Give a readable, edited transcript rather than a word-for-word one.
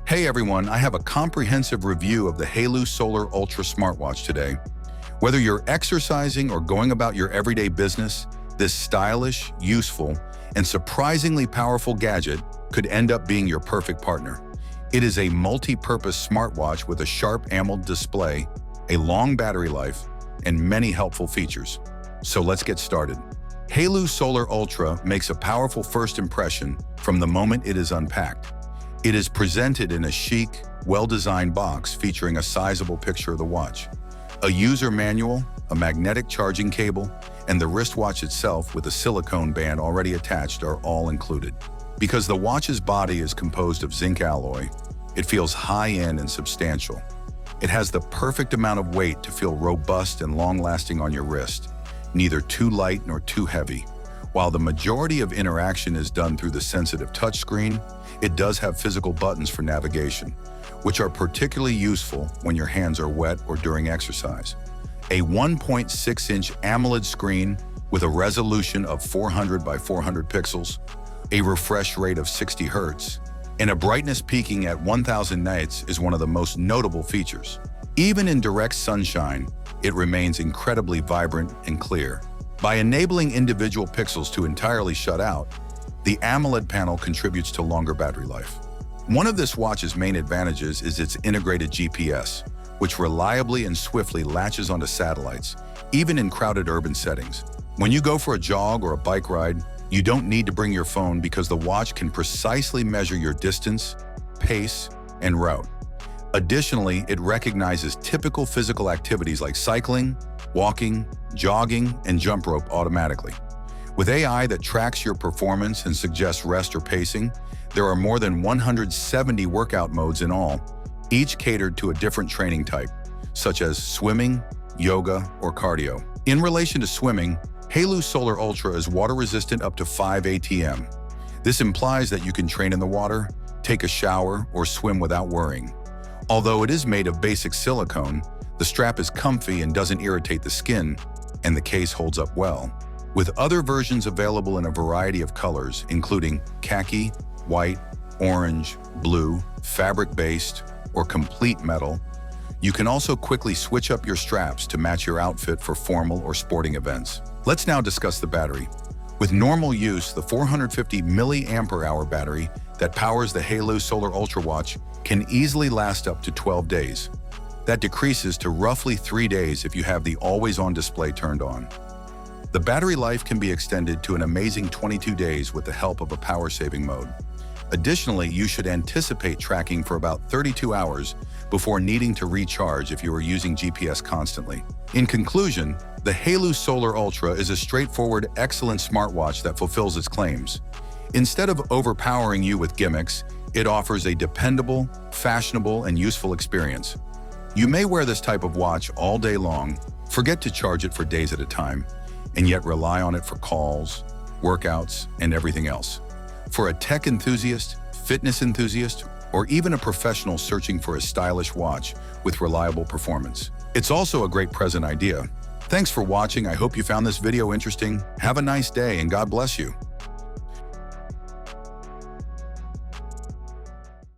Hey everyone, I have a comprehensive review of the Haylou Solar Ultra smartwatch today. Whether you're exercising or going about your everyday business, this stylish, useful, and surprisingly powerful gadget could end up being your perfect partner. It is a multi-purpose smartwatch with a sharp AMOLED display, a long battery life, and many helpful features. So let's get started. Haylou Solar Ultra makes a powerful first impression from the moment it is unpacked. It is presented in a chic, well-designed box featuring a sizable picture of the watch, a user manual, a magnetic charging cable, and the wristwatch itself with a silicone band already attached are all included. Because the watch's body is composed of zinc alloy, it feels high-end and substantial. It has the perfect amount of weight to feel robust and long-lasting on your wrist, neither too light nor too heavy. While the majority of interaction is done through the sensitive touchscreen, it does have physical buttons for navigation, which are particularly useful when your hands are wet or during exercise. A 1.6-inch AMOLED screen with a resolution of 400 by 400 pixels, a refresh rate of 60 Hz, and a brightness peaking at 1000 nits is one of the most notable features. Even in direct sunshine, it remains incredibly vibrant and clear. By enabling individual pixels to entirely shut out, the AMOLED panel contributes to longer battery life. One of this watch's main advantages is its integrated GPS, which reliably and swiftly latches onto satellites, even in crowded urban settings. When you go for a jog or a bike ride, you don't need to bring your phone because the watch can precisely measure your distance, pace, and route. Additionally, it recognizes typical physical activities like cycling, walking, jogging, and jump rope automatically. With AI that tracks your performance and suggests rest or pacing, there are more than 170 workout modes in all, each catered to a different training type, such as swimming, yoga, or cardio. In relation to swimming, Haylou Solar Ultra is water-resistant up to 5 ATM. This implies that you can train in the water, take a shower, or swim without worrying. Although it is made of basic silicone, the strap is comfy and doesn't irritate the skin, and the case holds up well. With other versions available in a variety of colors, including khaki, white, orange, blue, fabric-based, or complete metal, you can also quickly switch up your straps to match your outfit for formal or sporting events. Let's now discuss the battery. With normal use, the 450 mAh battery that powers the Haylou Solar Ultra watch can easily last up to 12 days. That decreases to roughly 3 days if you have the always-on display turned on. The battery life can be extended to an amazing 22 days with the help of a power-saving mode. Additionally, you should anticipate tracking for about 32 hours before needing to recharge if you are using GPS constantly. In conclusion, the Haylou Solar Ultra is a straightforward, excellent smartwatch that fulfills its claims. Instead of overpowering you with gimmicks, it offers a dependable, fashionable, and useful experience. You may wear this type of watch all day long, forget to charge it for days at a time, and yet rely on it for calls, workouts, and everything else. For a tech enthusiast, fitness enthusiast, or even a professional searching for a stylish watch with reliable performance, it's also a great present idea. Thanks for watching. I hope you found this video interesting. Have a nice day and God bless you.